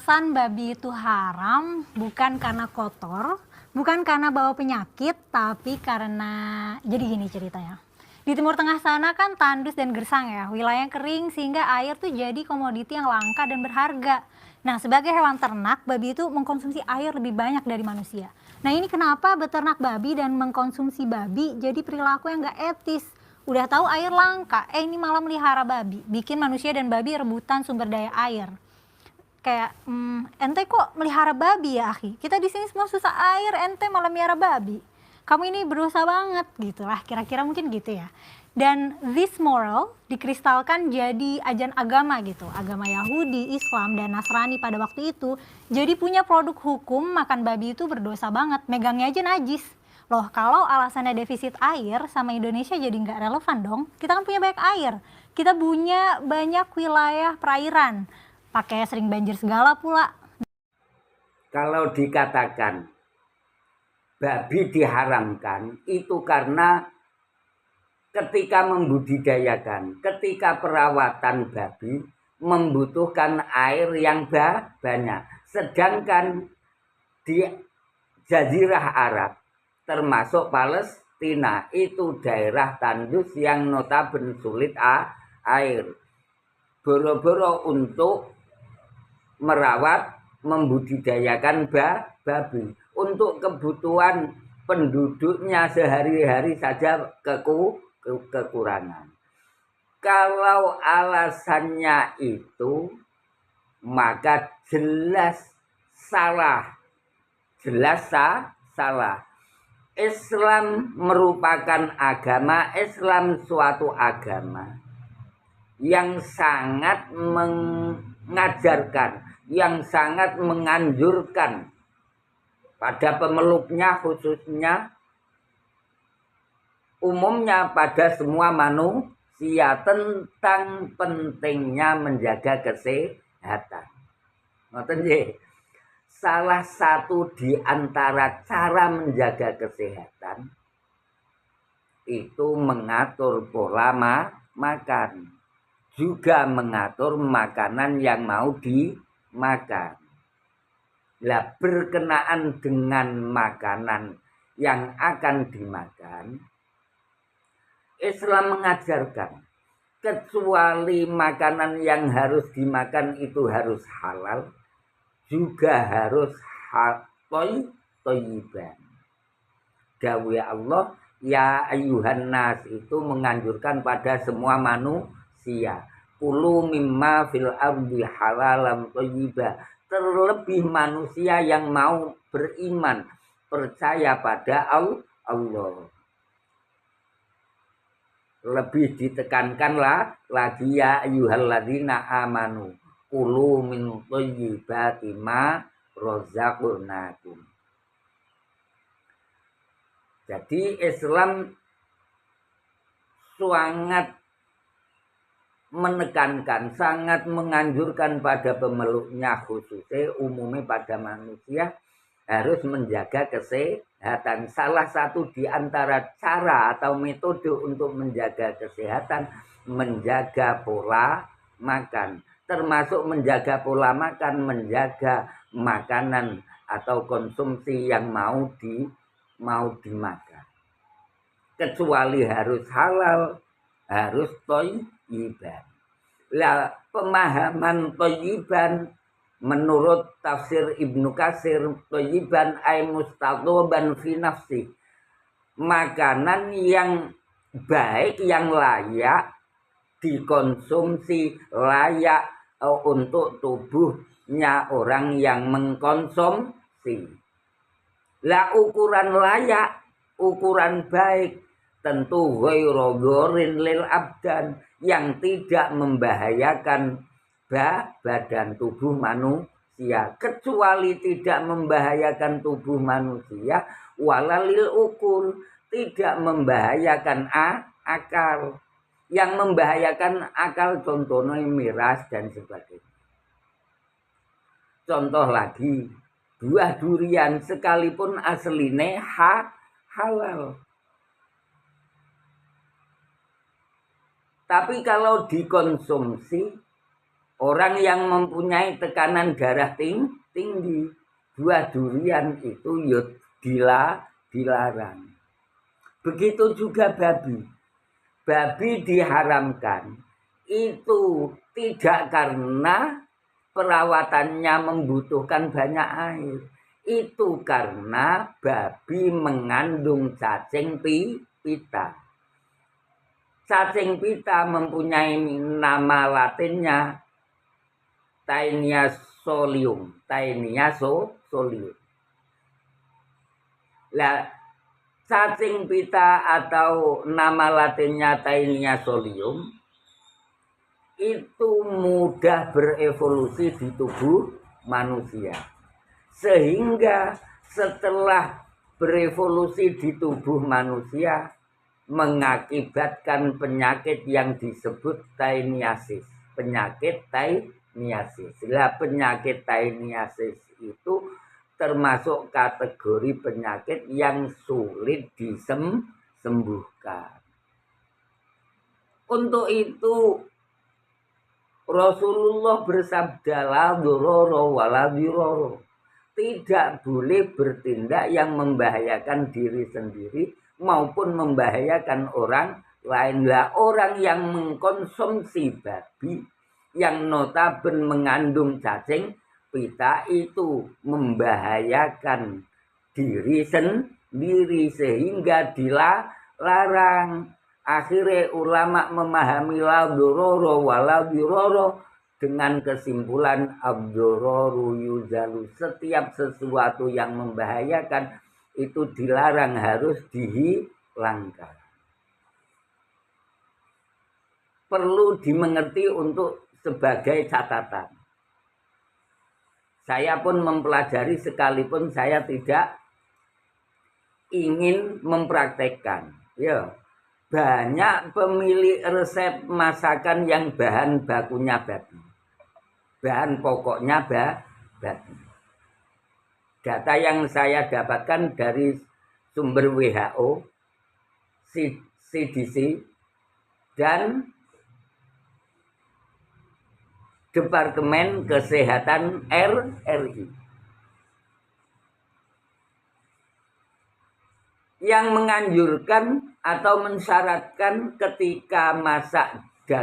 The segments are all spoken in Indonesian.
alasan babi itu haram bukan karena kotor, bukan karena bawa penyakit, tapi karena jadi gini ceritanya. Di Timur Tengah sana kan tandus dan gersang ya, wilayah yang kering sehingga air tuh jadi komoditi yang langka dan berharga. Nah, sebagai hewan ternak, babi itu mengkonsumsi air lebih banyak dari manusia. Nah, ini kenapa beternak babi dan mengkonsumsi babi jadi perilaku yang gak etis. Udah tahu air langka, ini malah melihara babi, bikin manusia dan babi rebutan sumber daya air. Kayak, ente kok melihara babi ya, akhi? Kita di sini semua susah air, ente malah melihara babi. Kamu ini berdosa banget, gitu lah. Kira-kira mungkin gitu ya. Dan this moral dikristalkan jadi ajaran agama gitu. Agama Yahudi, Islam, dan Nasrani pada waktu itu. Jadi punya produk hukum makan babi itu berdosa banget. Megangnya aja najis. Loh, kalau alasannya defisit air sama Indonesia jadi nggak relevan dong. Kita kan punya banyak air. Kita punya banyak wilayah perairan. Pakai sering banjir segala pula. Kalau dikatakan babi diharamkan itu karena ketika membudidayakan, ketika perawatan babi membutuhkan air yang banyak. Sedangkan di Jazirah Arab termasuk Palestina itu daerah tandus yang notabene sulit air. Boro-boro untuk merawat, membudidayakan babi untuk kebutuhan penduduknya sehari-hari saja kekurangan. Kalau alasannya itu, maka jelas salah. Jelas salah. Islam merupakan agama, Islam suatu agama yang sangat mengajarkan, yang sangat menganjurkan pada pemeluknya, khususnya umumnya pada semua manusia tentang pentingnya menjaga kesehatan. Salah satu di antara cara menjaga kesehatan itu mengatur pola makan, juga mengatur makanan yang mau dimakan. Lah, berkenaan dengan makanan yang akan dimakan, Islam mengajarkan kecuali makanan yang harus dimakan itu harus halal, juga harus thayyiban. Dawuh Allah, ya ayyuhan nas itu menganjurkan pada semua manusia, kulu mimma fil ardi halalan thayyiba. Terlebih manusia yang mau beriman, percaya pada Allah. Lebih ditekankanlah lagi, ya ayyuhalladzina amanu kulu min thayyibati ma razaqnakum. Jadi Islam sangat menekankan, sangat menganjurkan pada pemeluknya, khususnya umumnya pada manusia, harus menjaga kesehatan. Salah satu di antara cara atau metode untuk menjaga kesehatan, menjaga pola makan. Termasuk menjaga pola makan, menjaga makanan atau konsumsi yang mau dimakan. Kecuali harus halal, harus thayyiban. Lah, pemahaman thayyiban menurut tafsir Ibnu Katsir, thayyiban ay mustaqoban fi nafsi. Makanan yang baik, yang layak dikonsumsi, layak untuk tubuhnya orang yang mengkonsumsi. Lah, ukuran layak, ukuran baik tentu ghairu dhorin lil abdan, yang tidak membahayakan badan tubuh manusia, kecuali tidak membahayakan tubuh manusia, walalil ukul, tidak membahayakan akal. Yang membahayakan akal contohnya miras dan sebagainya. Contoh lagi, buah durian sekalipun asline halal, tapi kalau dikonsumsi Orang yang mempunyai tekanan darah tinggi, buah durian itu yud dilarang. Begitu juga babi. Babi diharamkan. Itu tidak karena perawatannya membutuhkan banyak air. Itu karena babi mengandung cacing pita. Cacing pita mempunyai nama latinnya Taenia solium. Lah, cacing pita atau nama latinnya Taenia solium itu mudah berevolusi di tubuh manusia. Sehingga setelah berevolusi di tubuh manusia mengakibatkan penyakit yang disebut taeniasis. Penyakit taeniasis. Lah, penyakit taeniasis itu termasuk kategori penyakit yang sulit disembuhkan. Untuk itu Rasulullah bersabda la dzarara wala dzirara. Tidak boleh bertindak yang membahayakan diri sendiri maupun membahayakan orang lain. Lah, orang yang mengkonsumsi babi yang notabene mengandung cacing pita itu membahayakan diri sendiri sehingga dilarang. Akhirnya ulama memahami la dzarara wala dzirara dengan kesimpulan ad-dzararu yuzalu. Setiap sesuatu yang membahayakan itu dilarang, harus dihilangkan. Perlu dimengerti untuk sebagai catatan. Saya pun mempelajari sekalipun saya tidak ingin mempraktekkan. Ya. Banyak pemilik resep masakan yang bahan bakunya babi. Bahan pokoknya babi. Data yang saya dapatkan dari sumber WHO, CDC, dan Departemen Kesehatan RI. Yang menganjurkan atau mensyaratkan ketika masakan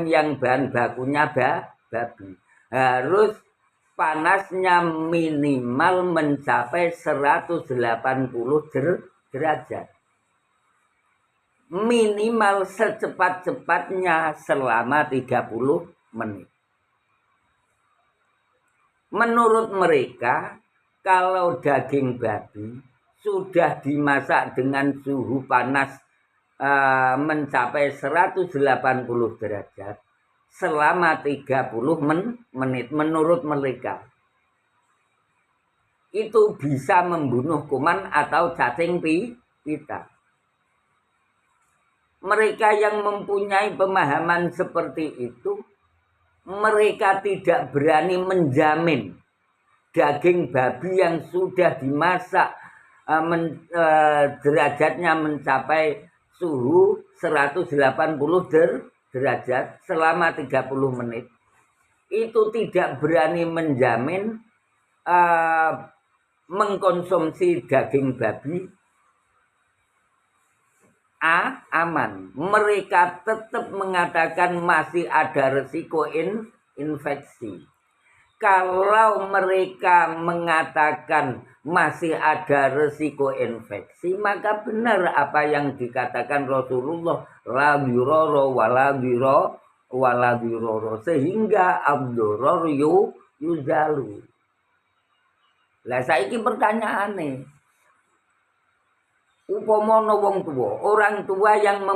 yang bahan bakunya babi harus panasnya minimal mencapai 180 derajat. Minimal secepat-cepatnya selama 30 menit. Menurut mereka, kalau daging babi sudah dimasak dengan suhu panas mencapai 180 derajat selama 30 menit menurut mereka. Itu bisa membunuh kuman atau cacing pita. Mereka yang mempunyai pemahaman seperti itu, mereka tidak berani menjamin daging babi yang sudah dimasak derajatnya mencapai suhu 180 derajat selama 30 menit. Itu tidak berani menjamin mengkonsumsi daging babi aman. Mereka tetap mengatakan masih ada risiko infeksi. Kalau mereka mengatakan masih ada risiko infeksi, maka benar apa yang dikatakan Rasulullah, la dzarara wala dzirara, sehingga ad-dharar yuzalu. Lah saiki pertanyaane, umpama wong tua, orang tua yang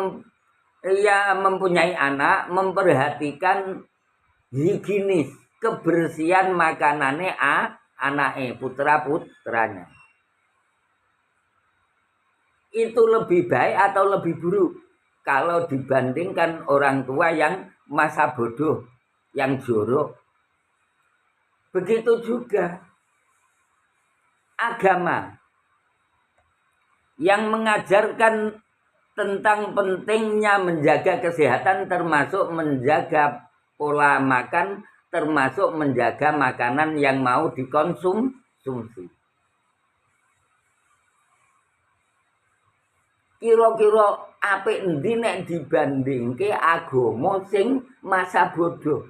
mempunyai anak memperhatikan higienis, kebersihan makanannya anaknya, putranya. Itu lebih baik atau lebih buruk kalau dibandingkan orang tua yang masa bodoh, yang jorok. Begitu juga agama yang mengajarkan tentang pentingnya menjaga kesehatan, termasuk menjaga pola makan termasuk menjaga makanan yang mau dikonsumsi. Kira-kira apik endi nek dibandingke agama sing masa bodoh.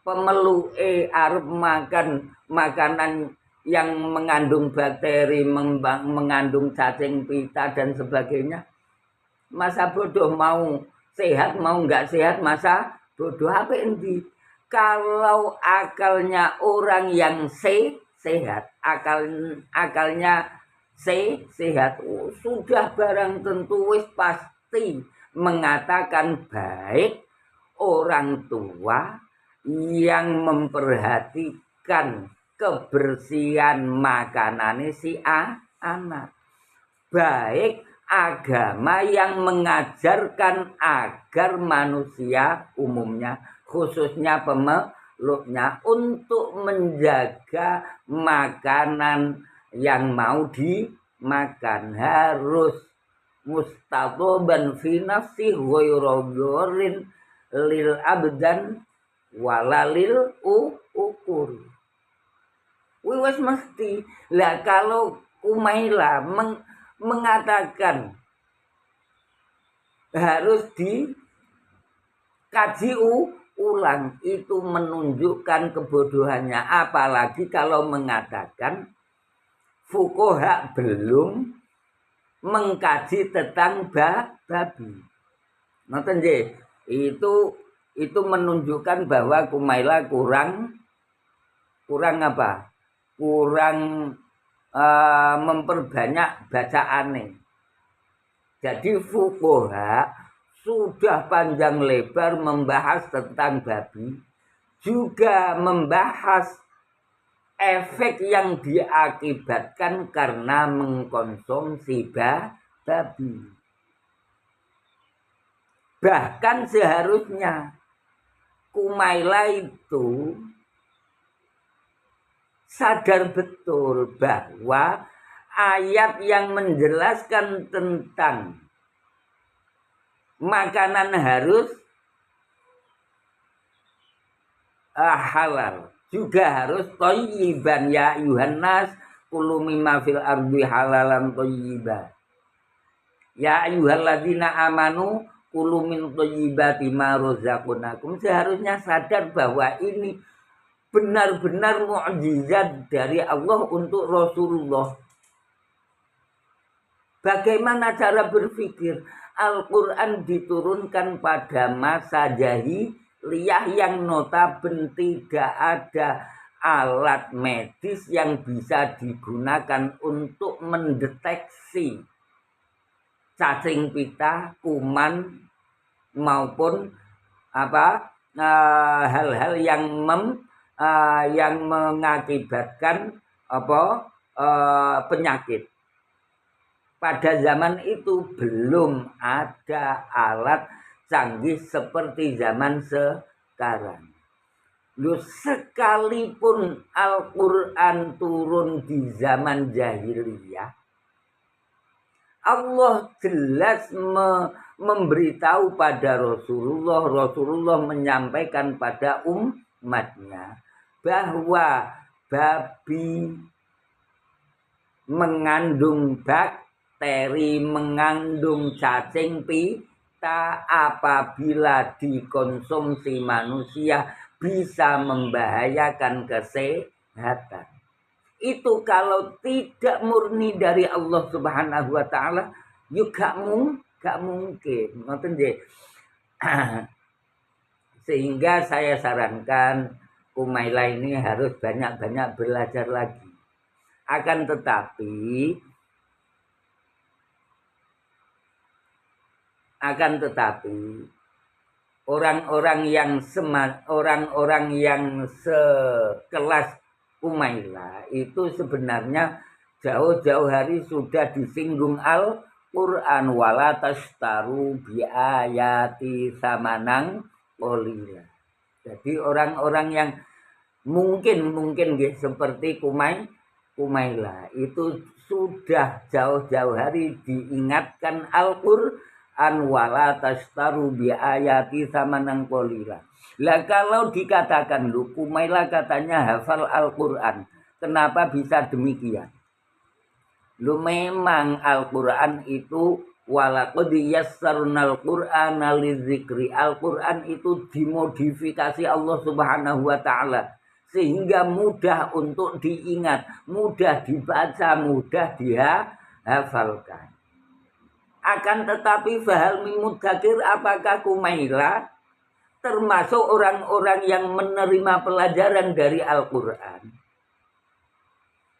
Pemeluke arep makan makanan yang mengandung bakteri, mengandung cacing pita dan sebagainya. Masa bodoh, mau sehat mau enggak sehat, masa bodoh apik endi? Kalau akalnya orang yang sehat, akalnya sehat, sudah barang tentu wis pasti mengatakan baik orang tua yang memperhatikan kebersihan makanan si anak. Baik agama yang mengajarkan agar manusia umumnya, khususnya pemeluknya, untuk menjaga makanan yang mau dimakan harus mustatoban fi nafsi ghairu lil abdan walalil ukur. Wis mesti lah. Kalau Umaila mengatakan harus dikaji ulang, itu menunjukkan kebodohannya. Apalagi kalau mengatakan fuqaha belum mengkaji tentang babi. Ngoten nggih. Itu menunjukkan bahwa Kumaila kurang apa? Kurang memperbanyak bacaane. Jadi fuqaha sudah panjang lebar membahas tentang babi, juga membahas efek yang diakibatkan karena mengkonsumsi babi. Bahkan seharusnya Kumaila itu sadar betul bahwa ayat yang menjelaskan tentang makanan harus halal, juga harus thayyiban, ya Yuhannas kulu mimma fil ardi halalan thayyiban, ya ayyuhalladzina amanu kulu min thayyibati ma razaqnakum. Seharusnya sadar bahwa ini benar-benar mukjizat dari Allah untuk Rasulullah. Bagaimana cara berpikir? Al-Quran diturunkan pada masa jahiliyah yang notabene tidak ada alat medis yang bisa digunakan untuk mendeteksi cacing pita, kuman maupun hal-hal yang mengakibatkan penyakit. Pada zaman itu belum ada alat canggih seperti zaman sekarang. Sekalipun Al-Quran turun di zaman jahiliyah, Allah jelas memberitahu pada Rasulullah menyampaikan pada umatnya bahwa babi mengandung bakteri, mengandung cacing pita, apabila dikonsumsi manusia bisa membahayakan kesehatan. Itu kalau tidak murni dari Allah Subhanahu wa taala, juga gak mungkin. Ngoten nggih. Sehingga saya sarankan Umaila ini harus banyak-banyak belajar lagi. Akan tetapi orang-orang yang sekelas Umaila itu sebenarnya jauh-jauh hari sudah disinggung Al-Quran, wala tashtaru bi ayati samanang qalila. Jadi orang-orang yang mungkin seperti Umaila itu sudah jauh-jauh hari diingatkan Al-Quran Qur'an wala tastaru bi ayati samanan qalila. Lah kalau dikatakan lu Kumaila katanya hafal Al-Qur'an. Kenapa bisa demikian? Lu memang Al-Qur'an itu walaqad yassarnal Qur'ana lidzikri. Al-Qur'an itu dimodifikasi Allah Subhanahu wa taala sehingga mudah untuk diingat, mudah dibaca, mudah dihafalkan. Akan tetapi fahal mimudakir, apakah Kumaila termasuk orang-orang yang menerima pelajaran dari Al-Quran?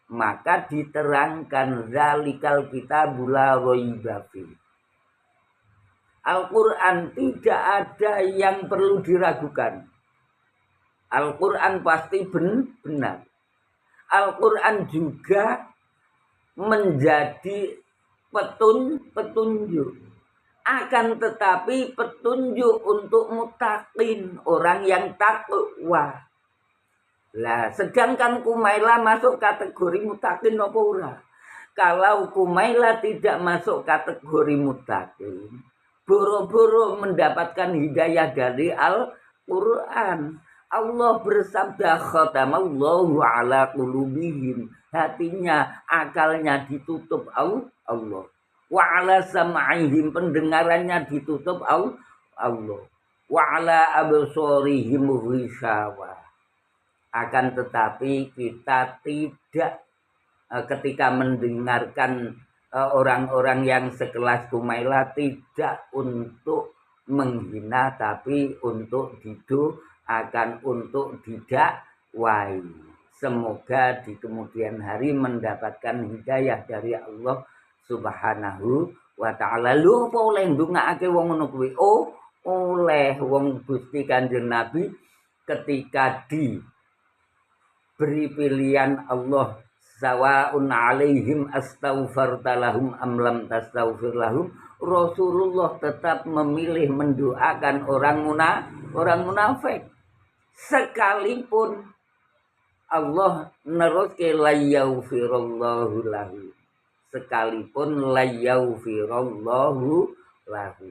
Maka diterangkan zalikal kitabul la raiba fi. Al-Quran tidak ada yang perlu diragukan. Al-Quran pasti benar. Al-Quran juga menjadi petunjuk. Akan tetapi petunjuk untuk mutakin, orang yang takwa. Lah, sedangkan Kumaila masuk kategori mutakin apa ora? Kalau Kumaila tidak masuk kategori mutakin, boro-boro mendapatkan hidayah dari Al-Quran. Allah bersabda khatamallahu ala qulubihim. Hatinya, akalnya ditutup Allah. Wa ala sam'ihim, pendengarannya ditutup Allah. Wa ala absarihim ghishawa. Akan tetapi kita tidak ketika mendengarkan orang-orang yang sekelas Kumaila tidak untuk menghina tapi untuk akan untuk didakwai. Semoga di kemudian hari mendapatkan hidayah dari Allah Subhanahu wa ta'ala. Lho apa oleh ndongaake wong ngono kuwi? Oh, oleh wong Gusti Kanjeng Nabi ketika diberi pilihan Allah sawaun alaihim astaghfarta lahum am lam tastaghfir lahum, Rasulullah tetap memilih mendoakan orang munafik sekalipun Allah neruske la yaghfirullahu lahu, sekalipun la yaghfirullahu lahu.